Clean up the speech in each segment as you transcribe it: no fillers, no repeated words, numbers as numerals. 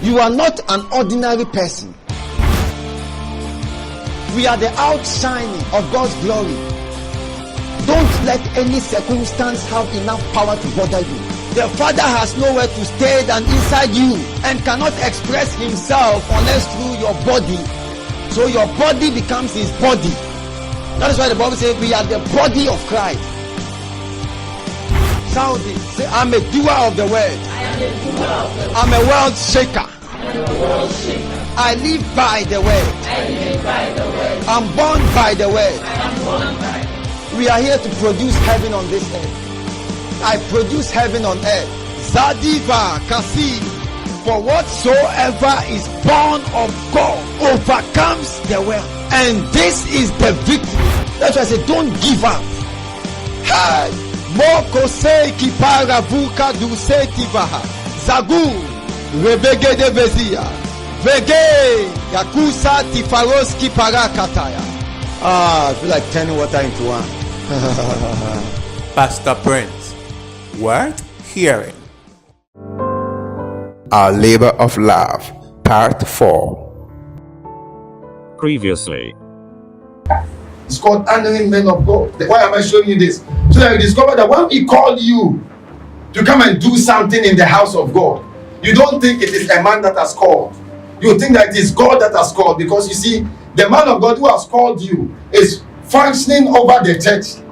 You are not an ordinary person. We are the outshining of God's glory. Don't let any circumstance have enough power to bother you. The Father has nowhere to stay than inside you and cannot express himself unless through your body. So your body becomes his body. That is why the Bible says we are the body of Christ. Shout it. Say, I'm a doer of the word. I'm a world shaker. I live by the word. I'm born by the word. We are here to produce heaven on this earth. I produce heaven on earth. Zadiva Kasi. For whatsoever is born of God overcomes the world. And this is the victory. That's why I say don't give up. Hi. Moko se kipara vuka du se tivaha. Zagu. Rebege de vezia. Vege. Yakusa tifaroski parakataya. I feel like turning water into wine. Pastor Prince, word hearing. Our Labor of Love, Part 4. Previously. It's called honoring men of God. Why am I showing you this? So that you discover that when he called you to come and do something in the house of God, you don't think it is a man that has called. You think that it is God that has called, because you see, the man of God who has called you is functioning over the church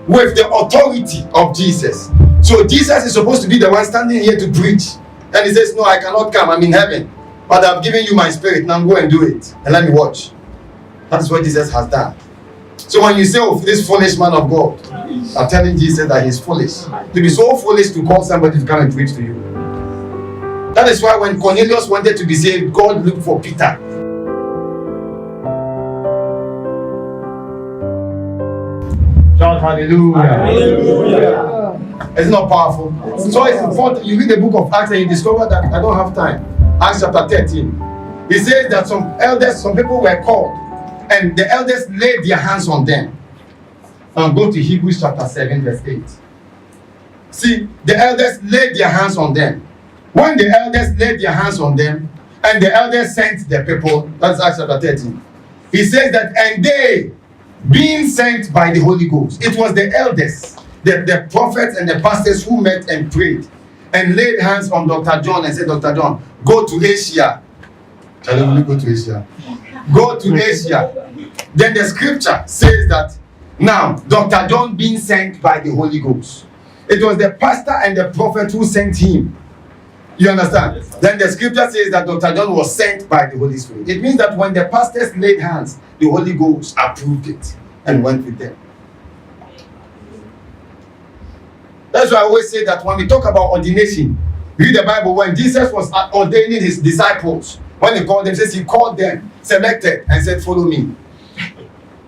with the authority of Jesus. So Jesus is supposed to be the one standing here to preach. And he says, no, I cannot come. I'm in heaven. But I've given you my spirit. Now go and do it. And let me watch. That's what Jesus has done. So when you say, oh, this foolish man of God, I'm telling Jesus that he's foolish. To be so foolish to call somebody to come and preach to you. That is why when Cornelius wanted to be saved, God looked for Peter. Shout hallelujah. Hallelujah. It's not powerful. So it's important. You read the book of Acts and you discover that I don't have time. Acts chapter 13. He says that some people were called, and the elders laid their hands on them. Now go to Hebrews chapter 7, verse 8. See, the elders laid their hands on them. When the elders laid their hands on them, and the elders sent the people, that's Acts chapter 13. He says that, and they, being sent by the Holy Ghost, it was the elders, the prophets and the pastors who met and prayed and laid hands on Dr. John and said, Dr. John, go to Asia. Tell him, go to Asia. Go to Asia. Then the scripture says that now, Dr. John being sent by the Holy Ghost. It was the pastor and the prophet who sent him. You understand? Yes, then the scripture says that Dr. John was sent by the Holy Spirit. It means that when the pastors laid hands, the Holy Ghost approved it and went with them. That's why I always say that when we talk about ordination, read the Bible. When Jesus was ordaining his disciples, when he called them, says he called them, selected, and said, follow me.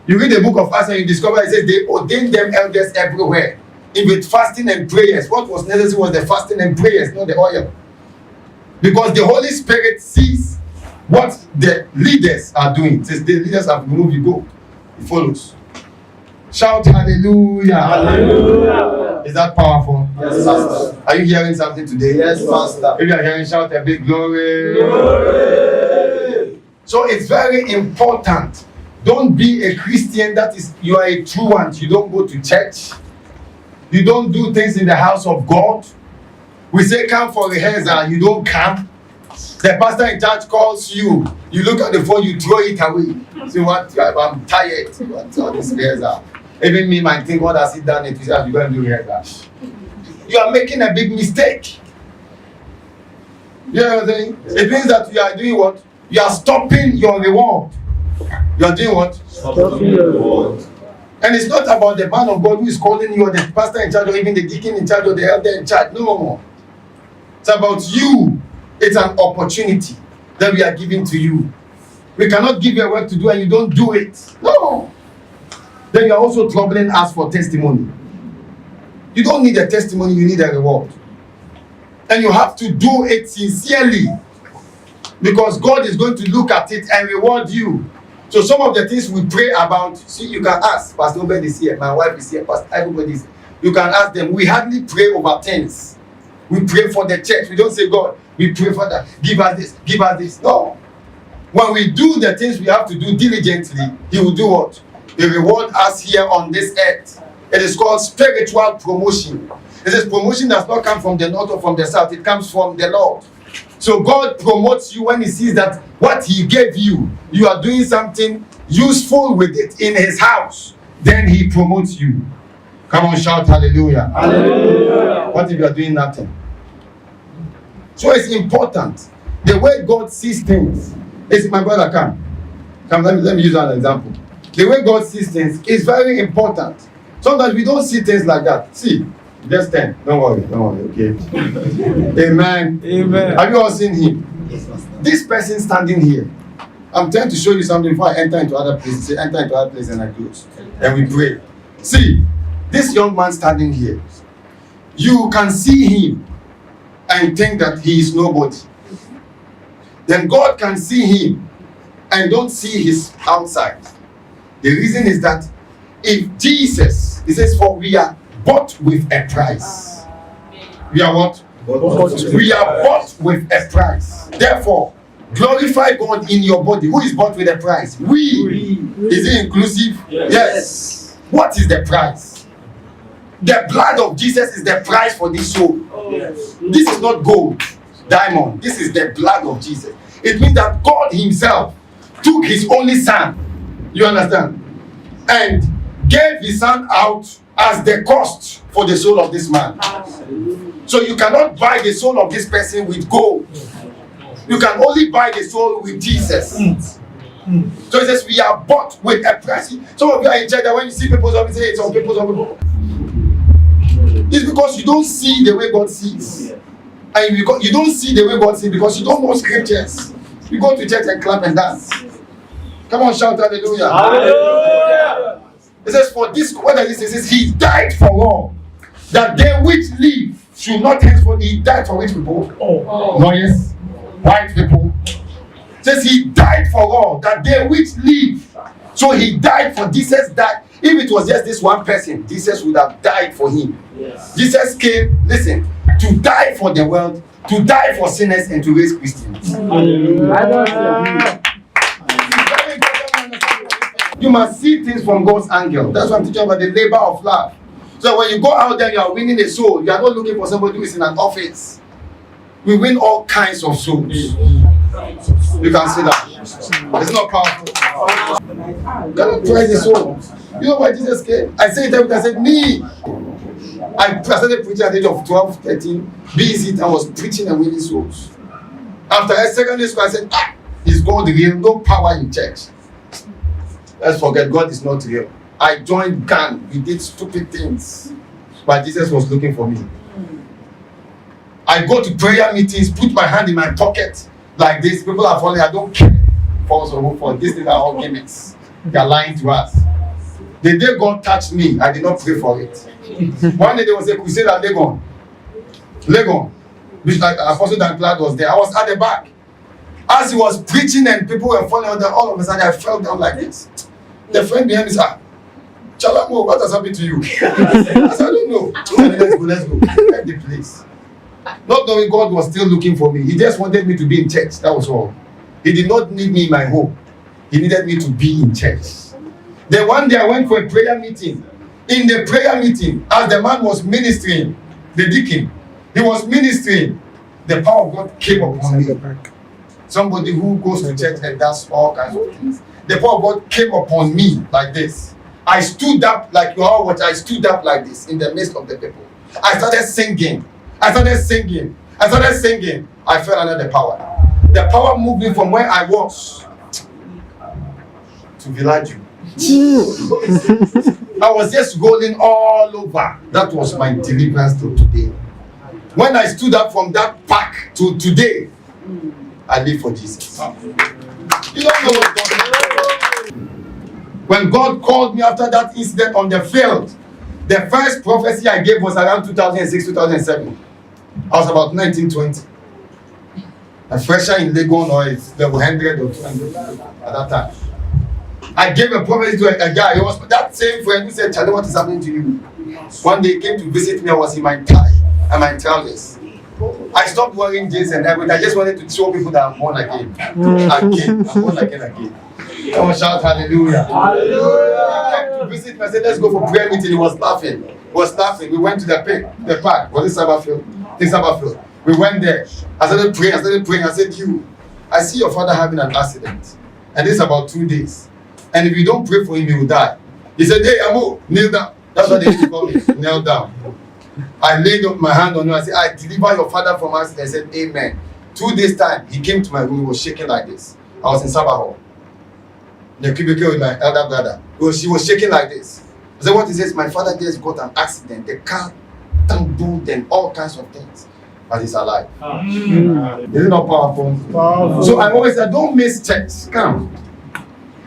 You read the book of Acts and you discover it says they ordained them elders everywhere. In with fasting and prayers. What was necessary was the fasting and prayers, not the oil. Because the Holy Spirit sees what the leaders are doing. It says the leaders have moved, you go. It follows. Shout hallelujah. Hallelujah. Is that powerful? Yes, Pastor. Are you hearing something today? Yes, Pastor. If you are hearing, shout a big glory. Glory. So it's very important. Don't be a Christian that is, you are a true one. You don't go to church. You don't do things in the house of God. We say come for rehearsal, you don't come. The pastor in church calls you. You look at the phone, you throw it away. Say, what? I'm tired. What's all this rehearsal? Even me might think, what has it done? If you're going to do rehearsal. You are making a big mistake. You know what I'm saying? It means that you are doing what? You are stopping your reward. You are doing what? Stopping your reward. And it's not about the man of God who is calling you, or the pastor in charge, or even the deacon in charge, or the elder in charge. No. It's about you. It's an opportunity that we are giving to you. We cannot give you a work to do and you don't do it. No. Then you are also troubling us for testimony. You don't need a testimony, you need a reward. And you have to do it sincerely. Because God is going to look at it and reward you. So some of the things we pray about, see, you can ask. Pastor Obed is here, my wife is here, Pastor everybody is here. You can ask them. We hardly pray over things. We pray for the church. We don't say, God, we pray for that. Give us this, give us this. No. When we do the things we have to do diligently, He will do what? He reward us here on this earth. It is called spiritual promotion. It says promotion does not come from the north or from the south. It comes from the Lord. So God promotes you when He sees that what He gave you, you are doing something useful with it in His house. Then He promotes you. Come on, shout hallelujah. Hallelujah. What if you are doing nothing? So it's important. The way God sees things. Is my brother, come, let me use an example. The way God sees things is very important. Sometimes we don't see things like that. See, just 10. Don't worry, okay? Amen. Amen. Have you all seen him? This person standing here. I'm trying to show you something before I enter into other places. Say, enter into other places and I close. And we pray. See, this young man standing here. You can see him and think that he is nobody. Then God can see him and don't see his outside. The reason is that if Jesus, he says, for we are bought with a price. We are what? We are bought with a price. Therefore, glorify God in your body. Who is bought with a price? We. Is it inclusive? Yes. What is the price? The blood of Jesus is the price for this soul. This is not gold, diamond. This is the blood of Jesus. It means that God Himself took His only Son, you understand, and gave His Son out as the cost for the soul of this man. So you cannot buy the soul of this person with gold. You can only buy the soul with Jesus. So it says we are bought with a price. Some of you are in church that when you see people, some say it's on people, some people. It's because you don't see the way God sees. And you don't see the way God sees because you don't know scriptures. You go to church and clap and dance. Come on, shout hallelujah. Hallelujah. It says, for this, what does it say? It says, He died for all, that they which live should not henceforth. He died for which people? No, yes. White people. It says, He died for all, that they which live. So He died for Jesus. Died. If it was just this one person, Jesus would have died for him. Yes. Jesus came, listen, to die for the world, to die for sinners, and to raise Christians. You must see things from God's angle. That's what I'm teaching about the labor of love. So when you go out there, you are winning a soul. You are not looking for somebody who is in an office. We win all kinds of souls. You can see that. It's not powerful. You cannot price the soul. You know why Jesus came? I said it, I said, me. I started preaching at the age of 12, 13. Busy, I was preaching and winning souls. After a secondary school, I said, is God real? No power in church. Let's forget, God is not real. I joined gang. We did stupid things. But Jesus was looking for me. I go to prayer meetings, put my hand in my pocket like this. People are falling. I don't care. False or who falls. These things are all gimmicks. They are lying to us. The day God touched me, I did not pray for it. One day there was a crusade at Legon. Which Apostle Dan Cloud was there. I was at the back. As he was preaching and people were falling on them, all of a sudden I fell down like this. The friend behind me said, Chalamo, what has happened to you? I said, I don't know. Let's go. Let the place. Not knowing God was still looking for me. He just wanted me to be in church. That was all. He did not need me in my home. He needed me to be in church. Then one day I went for a prayer meeting. In the prayer meeting, as the man was ministering, the deacon, he was ministering, the power of God came upon me. Somebody who goes to church and does all kinds of things. The power of God came upon me like this. I stood up like you all watch. I stood up like this in the midst of the people. I started singing. I felt under the power. The power moved me from where I was to Village. I was just rolling all over. That was my deliverance to today. When I stood up from that park to today, I live for Jesus. You don't know what God did. When God called me after that incident on the field, the first prophecy I gave was around 2006, 2007. I was about 19, 20. A fresher in Legon or level 100 or 200 at that time. I gave a prophecy to a guy. It was that same friend who said, Charlie, what is happening to you? One day he came to visit me. I was in my tie and my trousers. I stopped wearing jeans and everything. I just wanted to show people that I'm born again. Again. I'm born again. Come on, shout hallelujah. Hallelujah. He came to visit me. I said, let's go for prayer meeting. He was laughing. We went to the park. Was it Sabbath field? We went there. I started praying. I said, I see your father having an accident. And this is about 2 days. And if you don't pray for him, he will die. He said, hey, Amo, kneel down. That's what they used to call me. Kneel down. I laid my hand on him. I said, I deliver your father from accident. I said, amen. 2 days time, he came to my room. He was shaking like this. I was in Sabbath hall. The cubicle with my elder brother. She was shaking like this. I said, what is this? My father just got an accident. The car tumbled and all kinds of things. But he's alive. Is it not powerful? So I always say, don't miss church. Come.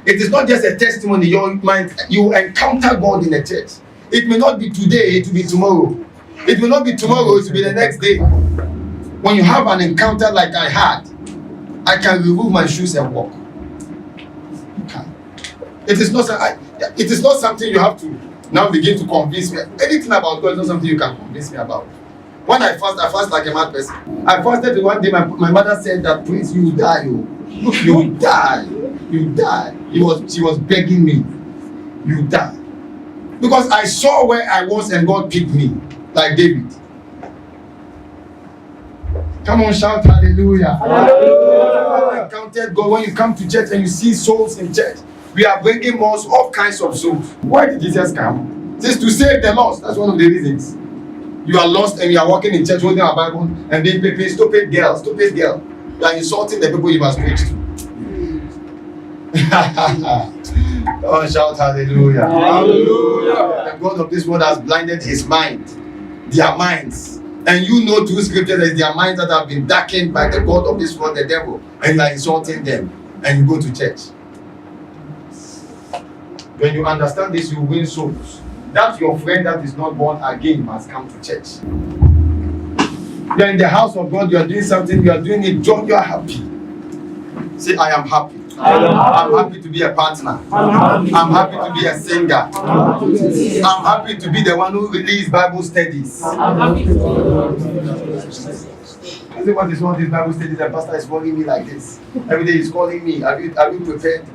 It is not just a testimony. You encounter God in a church. It may not be today, it will be tomorrow. It will not be tomorrow, it will be the next day. When you have an encounter like I had, I can remove my shoes and walk. It is not something you have to now begin to convince me. Anything about God is not something you can convince me about. When I fast like a mad person. I fasted one day, my mother said that, please, you die. You die. You die. She was begging me. You die. Because I saw where I was and God picked me, like David. Come on, shout hallelujah. Hallelujah. I encountered God. When you come to church and you see souls in church, we are bringing all kinds of souls. Why did Jesus come? Just to save the lost. That's one of the reasons. You are lost and you are walking in church holding our Bible and being paid, stupid girl. You are insulting the people you must preach to. Oh, shout hallelujah. Hallelujah. The God of this world has blinded his mind, their minds. And you know through scripture that their minds that have been darkened by the God of this world, the devil, and you are insulting them and you go to church. When you understand this, you win souls. That's your friend that is not born again must come to church. You are in the house of God, you are doing something, you are doing it, you are happy. Say, I am happy. I'm happy to be a partner. I'm happy to be a singer. I'm happy to be the one who leads Bible studies. I say, what is all these Bible studies? The pastor is calling me like this. Every day he's calling me. Are you prepared?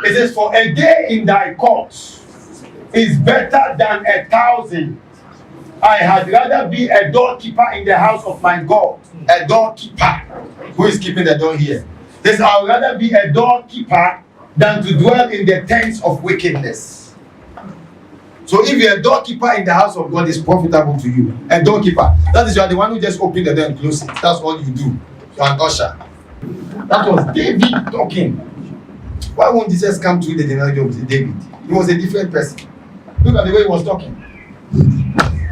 It says, for a day in thy courts is better than 1,000. I had rather be a doorkeeper in the house of my God. A doorkeeper. Who is keeping the door here? Says, I would rather be a doorkeeper than to dwell in the tents of wickedness. So if you're a doorkeeper in the house of God, it's profitable to you. A doorkeeper. That is, you are the one who just opened the door and closed it. That's all you do. You're an usher. That was David talking. Why won't Jesus come through the genealogy of David? He was a different person. Look at the way he was talking.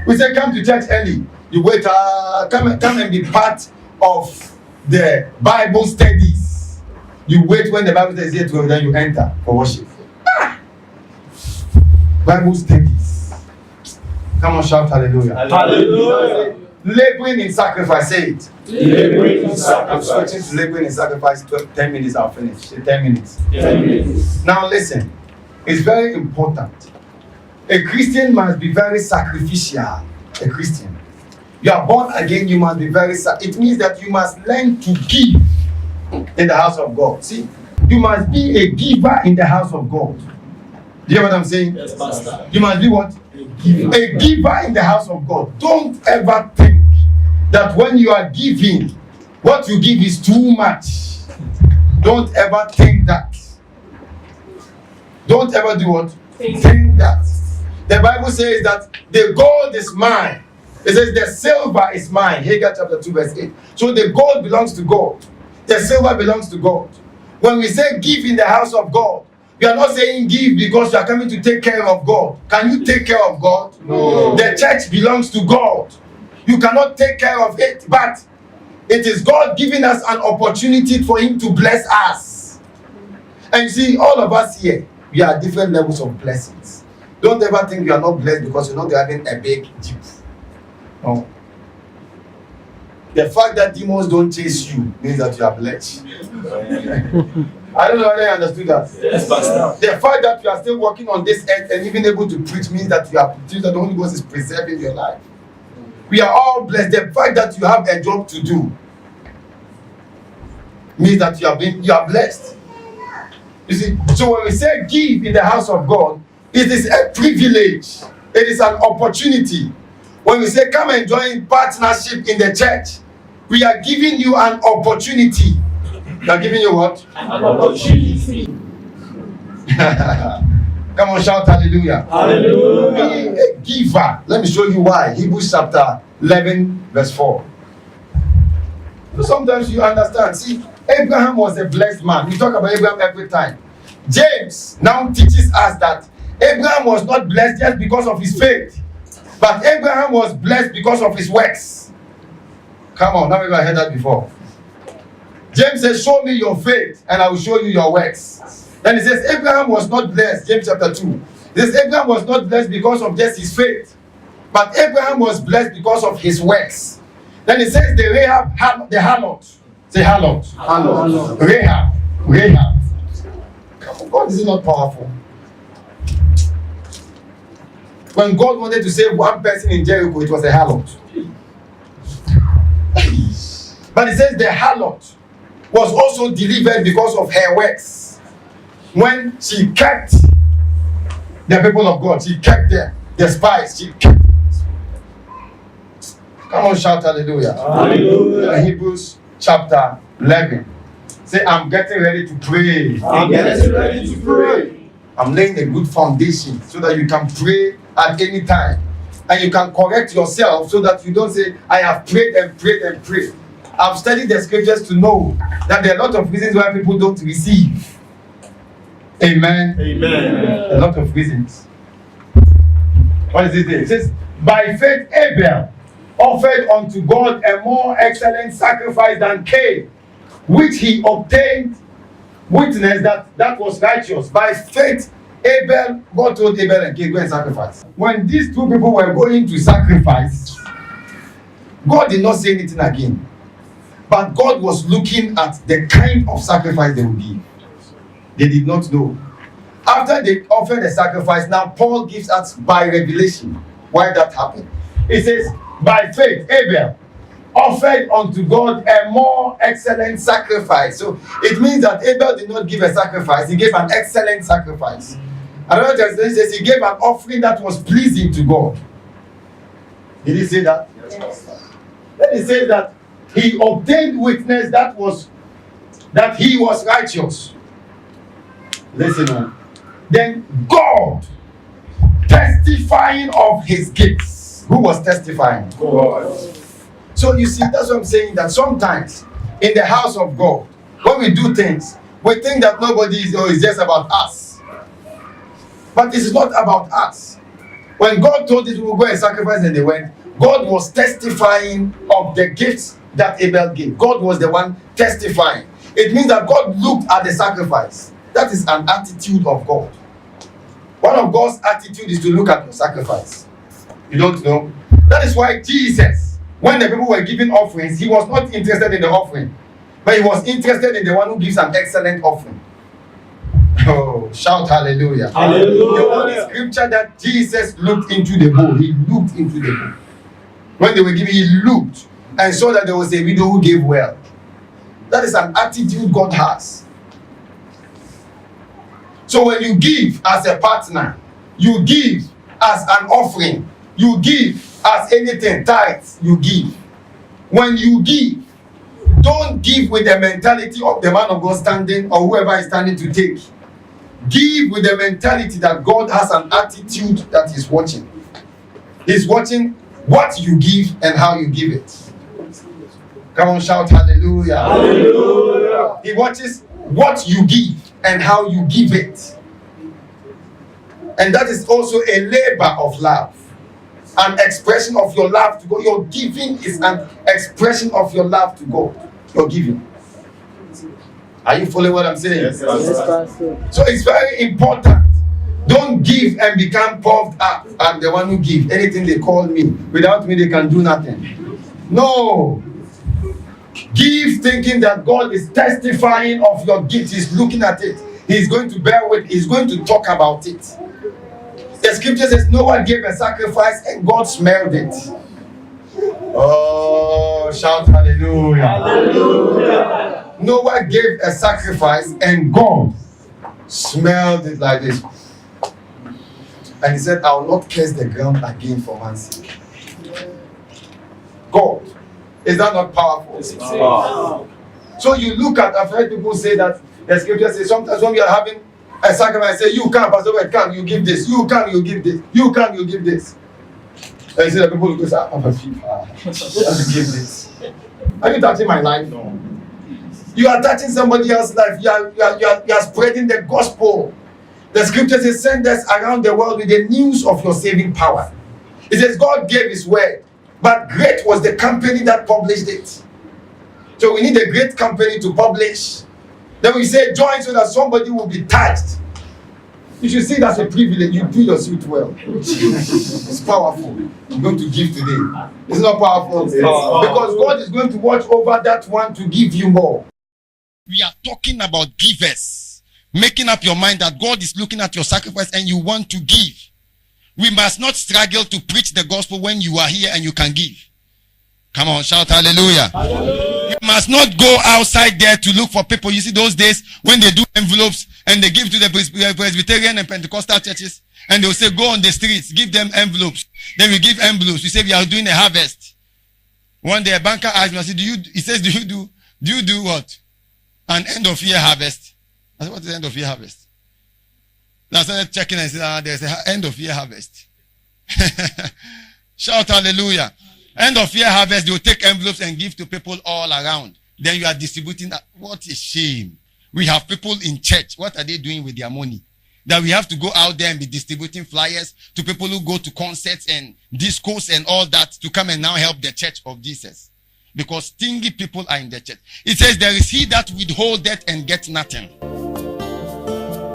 We said, come to church early. You wait, come and be part of the Bible studies. You wait when the Bible studies is here to then you enter for worship. Bible studies. Come on, shout hallelujah. Hallelujah. Laboring in sacrifice, say it. Laboring in sacrifice. I'm switching to laboring in sacrifice. 10 minutes, I'll finish. 10 minutes. 10 minutes. Now listen, it's very important. A Christian must be very sacrificial. A Christian. You are born again, you must be very it means that you must learn to give in the house of God. See, you must be a giver in the house of God. Do you hear what I'm saying? Yes, Pastor. You must be what? A giver in the house of God. Don't ever think that when you are giving, what you give is too much. Don't ever think that. Don't ever do what? Think that. The Bible says that the gold is mine. It says the silver is mine. Haggai chapter 2 verse 8. So the gold belongs to God. The silver belongs to God. When we say give in the house of God, we are not saying give because you are coming to take care of God. Can you take care of God? No. The church belongs to God. You cannot take care of it, but it is God giving us an opportunity for Him to bless us. And you see, all of us here, we are different levels of blessings. Don't ever think you are not blessed because you're not driving a big jeep. No. The fact that demons don't chase you means that you are blessed. I don't know whether you understood that. Yes, Pastor. The fact that you are still working on this earth and even able to preach means that the Holy Ghost is preserving your life. We are all blessed. The fact that you have a job to do means that you are blessed. You see, so when we say give in the house of God, it is a privilege. It is an opportunity. When we say come and join partnership in the church, we are giving you an opportunity. We are giving you what? An opportunity. Come on, shout hallelujah. Hallelujah. Be a giver. Let me show you why. Hebrews chapter 11 verse 4. So sometimes you understand. See, Abraham was a blessed man. We talk about Abraham every time. James now teaches us that Abraham was not blessed just because of his faith, but Abraham was blessed because of his works. Come on, now we've heard that before. James says, show me your faith and I will show you your works. Then he says, Abraham was not blessed, James chapter 2. He says, Abraham was not blessed because of just his faith, but Abraham was blessed because of his works. Then he says, the harlot. Say harlot. Harlot. Rahab. Come on, God is not powerful. When God wanted to save one person in Jericho, it was a harlot. But it says the harlot was also delivered because of her works. When she kept the people of God, she kept the spies, she kept. Come on, shout hallelujah. Hallelujah. Hebrews chapter 11. Say, I'm getting ready to pray. I'm getting ready to pray. I'm laying a good foundation so that you can pray at any time. And you can correct yourself so that you don't say, I have prayed and prayed and prayed. I've studied the scriptures to know that there are a lot of reasons why people don't receive. Amen. Amen. A lot of reasons. What is it there? It says, by faith Abel offered unto God a more excellent sacrifice than Cain, which he obtained witness that was righteous. By faith Abel, God told Abel and Cain, go and sacrifice. When these two people were going to sacrifice, God did not say anything again. But God was looking at the kind of sacrifice they would give. They did not know. After they offered the sacrifice, now Paul gives us by revelation why that happened. He says, by faith, Abel offered unto God a more excellent sacrifice. So it means that Abel did not give a sacrifice, he gave an excellent sacrifice. Another translation says he gave an offering that was pleasing to God. Did he say that? Yes. Then he says that he obtained witness that he was righteous. Listen on. Then God testifying of his gifts. Who was testifying? God. So you see, that's what I'm saying, that sometimes in the house of God, when we do things, we think that nobody is, or it's just about us. But this is not about us. When God told these people to go and sacrifice and they went, God was testifying of the gifts that Abel gave. God was the one testifying. It means that God looked at the sacrifice. That is an attitude of God. One of God's attitude is to look at your sacrifice. You don't know? That is why Jesus, when the people were giving offerings, he was not interested in the offering, but he was interested in the one who gives an excellent offering. Oh, shout hallelujah. Hallelujah. The only scripture that Jesus looked into the bowl, he looked into the bowl. When they were giving, he looked and saw that there was a widow who gave well. That is an attitude God has. So when you give as a partner, you give as an offering, you give as anything, tithes, you give. When you give, don't give with the mentality of the man of God standing or whoever is standing to take. Give with the mentality that God has an attitude that He's watching. He's watching what you give and how you give it. Come on, shout hallelujah. Hallelujah. He watches what you give and how you give it. And that is also a labor of love. An expression of your love to God. Your giving is an expression of your love to God. Your giving. Are you following what I'm saying? Yes, Pastor. So it's very important. Don't give and become puffed up. I'm the one who gives. Anything they call me. Without me, they can do nothing. No. Give thinking that God is testifying of your gift. He's looking at it. He's going to bear with. He's going to talk about it. The scripture says no one gave a sacrifice and God smelled it. Oh, shout hallelujah. Hallelujah. Noah gave a sacrifice and God smelled it like this. And he said, I will not curse the ground again for man's sake. God. Is that not powerful? So you look at, I've heard people say that the scripture says sometimes when we are having a sacrifice, say, you can't, Pastor, I can't, you give this. You can't, you give this. You can't, you give this. And you see the people who go, I'm a thief. You give this. Are you touching my life? No. You are touching somebody else's life. You are spreading the gospel. The scripture says, send us around the world with the news of your saving power. It says, God gave his word, but great was the company that published it. So we need a great company to publish. Then we say join so that somebody will be touched. You should see that's a privilege. You do your suit well. It's powerful. I'm going to give today. It's not powerful. Because God is going to watch over that one to give you more. We are talking about givers. Making up your mind that God is looking at your sacrifice and you want to give. We must not struggle to preach the gospel when you are here and you can give. Come on, shout hallelujah. Hallelujah. You must not go outside there to look for people. You see those days when they do envelopes and they give to the Presbyterian and Pentecostal churches and they'll say, go on the streets, give them envelopes. Then we give envelopes. We say we are doing a harvest. One day a banker asked me, I said, do you do what? An end of year harvest. I said, what is the end of year harvest? Then I started checking and I said, there's an end of year harvest. Shout hallelujah. End of year harvest, they will take envelopes and give to people all around. Then you are distributing that. What a shame. We have people in church. What are they doing with their money? That we have to go out there and be distributing flyers to people who go to concerts and discos and all that to come and now help the church of Jesus. Because stingy people are in the church. It says, there is he that withholdeth and get nothing.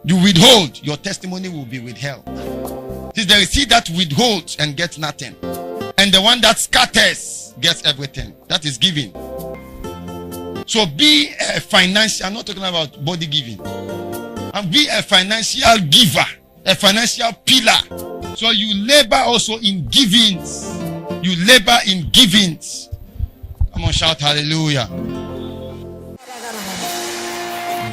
You withhold, your testimony will be withheld. It says, there is he that withholds and gets nothing. And the one that scatters gets everything. That is giving. So be a financial, I'm not talking about body giving. And be a financial giver, a financial pillar. So you labor also in givings. You labor in givings. Come on, shout hallelujah.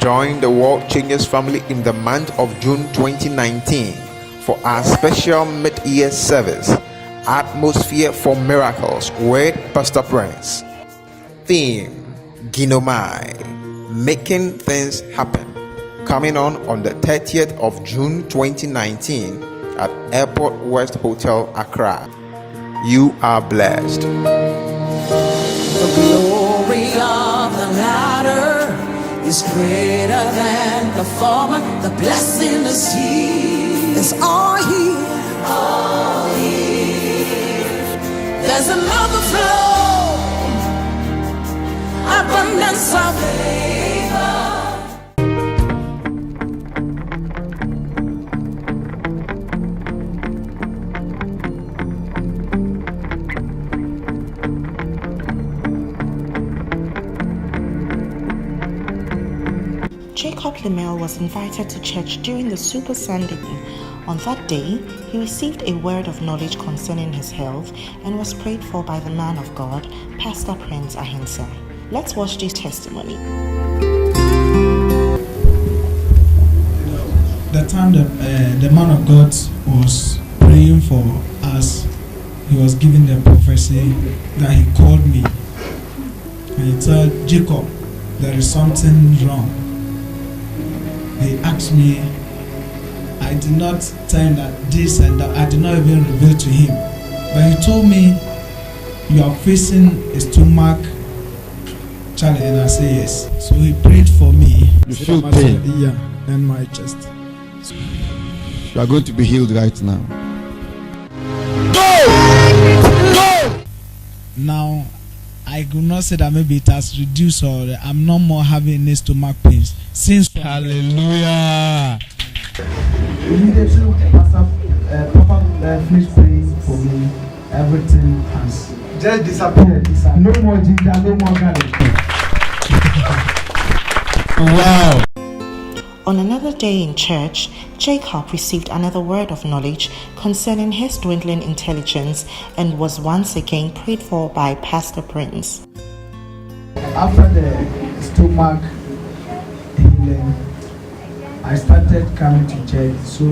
Join the World Changers family in the month of June 2019 for our special mid-year service, Atmosphere for Miracles with Pastor Prince. Theme, Ginomai, Making Things Happen. Coming on the 30th of June 2019 at Airport West Hotel, Accra. You are blessed. The glory of the latter is greater than the former. The blessing is here. It's all here. All here. There's another flow, abundance of favor. Jacob Lemel was invited to church during the Super Sunday. On that day, he received a word of knowledge concerning his health and was prayed for by the man of God, Pastor Prince Ahinsa. Let's watch this testimony. The time that the man of God was praying for us, he was giving the prophecy that he called me and he told Jacob, there is something wrong. He asked me, I did not tell him that this and that, I did not even reveal to him. But he told me, you are facing a stomach challenge, and I said yes. So he prayed for me. You feel pain? Yeah, and my chest. You are going to be healed right now. Go! Now, I could not say that maybe it has reduced or I'm no more having any stomach pains. Since hallelujah. Immediately, Pastor Papa finished praying for me. Everything has just disappeared. No more ginger, no more garlic. Wow. On another day in church, Jacob received another word of knowledge concerning his dwindling intelligence and was once again prayed for by Pastor Prince. After the stomach healing, I started coming to church. So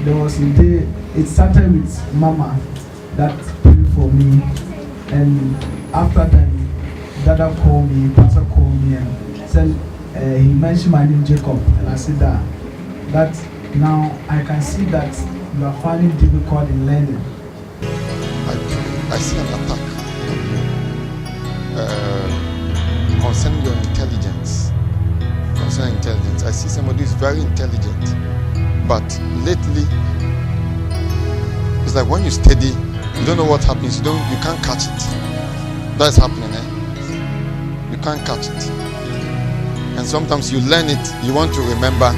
there was a day, it started with Mama that prayed for me, and after that, Dada called me, Pastor called me and said, he mentioned my name Jacob, and I said that now I can see that you are finding difficult in learning. I see an attack concerning your intelligence. Concerning intelligence, I see somebody who is very intelligent, but lately it's like when you study, you don't know what happens. You can't catch it. That's happening, eh? You can't catch it. And sometimes you learn it, you want to remember,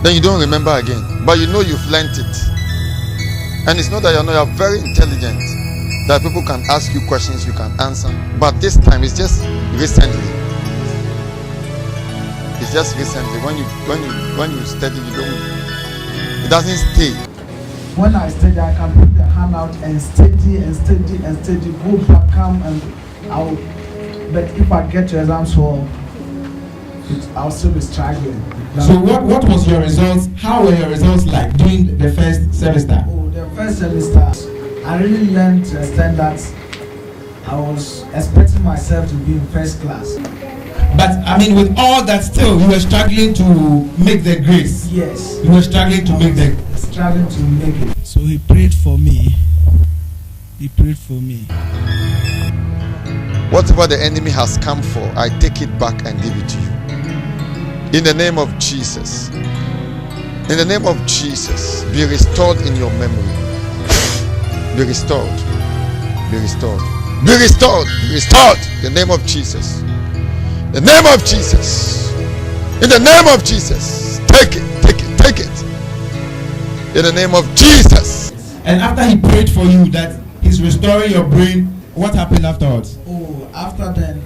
then you don't remember again. But you know you've learned it. And it's not that you're very intelligent, that people can ask you questions you can answer. But this time it's just recently. It's just recently. When you study, it doesn't stay. When I study, I can put the hand out and study, go back, come and out. But if I get to exams hall, I'll still be struggling. So what was your results? How were your results like during the first semester? Oh, the first semester, I really learned to extend that I was expecting myself to be in first class. But I mean, with all that, still you were struggling to make the grades. Yes. You were struggling to make the. Struggling to make it. So he prayed for me. He prayed for me. Whatever the enemy has come for, I take it back and give it to you. In the name of Jesus. In the name of Jesus, be restored in your memory. Be restored. Be restored. Be restored. Be restored. In the name of Jesus. In the name of Jesus. In the name of Jesus. Take it. Take it. Take it. In the name of Jesus. And after he prayed for you that he's restoring your brain, what happened afterwards? Oh, after then,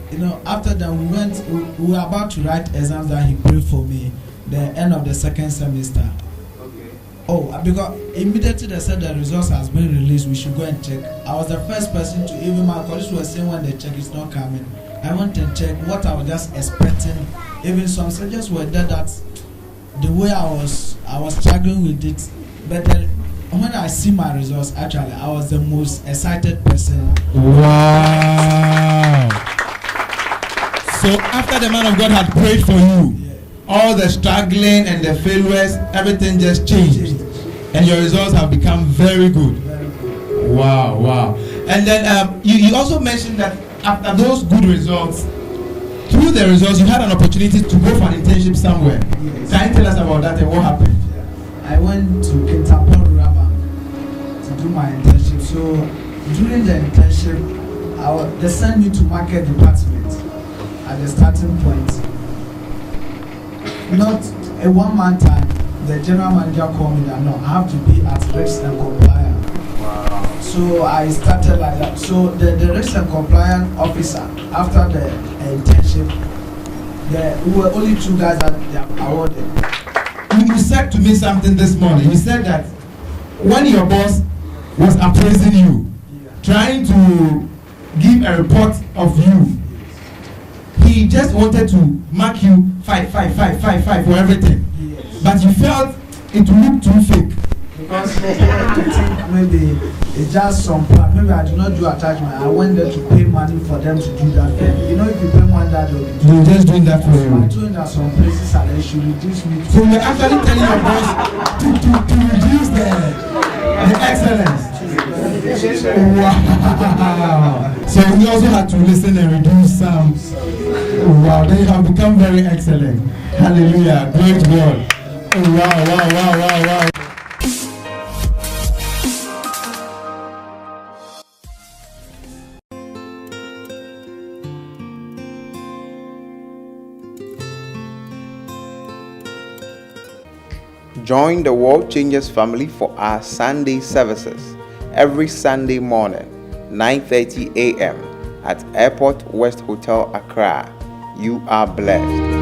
we were about to write exams that he prayed for me, the end of the second semester. Okay. Oh, because immediately they said the results has been released, we should go and check. I was the first person to, even my colleagues were saying when they check it's not coming. I went and checked what I was just expecting. Even some soldiers were there that the way I was struggling with it. But then when I see my results, actually, I was the most excited person. Wow. So after the man of God had prayed for you, all the struggling and the failures, everything just changed. And your results have become very good. Wow, wow. And then you also mentioned that after those good results, through the results, you had an opportunity to go for an internship somewhere. Yes. Can you tell us about that and what happened? I went to Kintapon Rama to do my internship. So during the internship, they sent me to market department at the starting point. Not a 1 month time, the general manager called me that no, I have to be at risk and compliance. Wow. So I started like that. So the risk and compliance officer, after the internship, we were only 2 guys that they awarded. You said to me something this morning. You said that when your boss was appraising you, trying to give a report of you, he just wanted to mark you 5 for everything. Yes. But you felt it looked too fake. Because I think maybe it's just some part. Maybe I do not do attachment. I went there to pay money for them to do that thing. You know, if you pay money, that they'll be doing. They're just doing that for you. I'm doing that some places and they should reduce me. So you're actually telling your boss to reduce the excellence. Wow. So we also had to listen and reduce some. Wow, they have become very excellent. Hallelujah. Great God. Wow. Join the World Changers family for our Sunday services every Sunday morning, 9:30 a.m. at Airport West Hotel, Accra. You are blessed.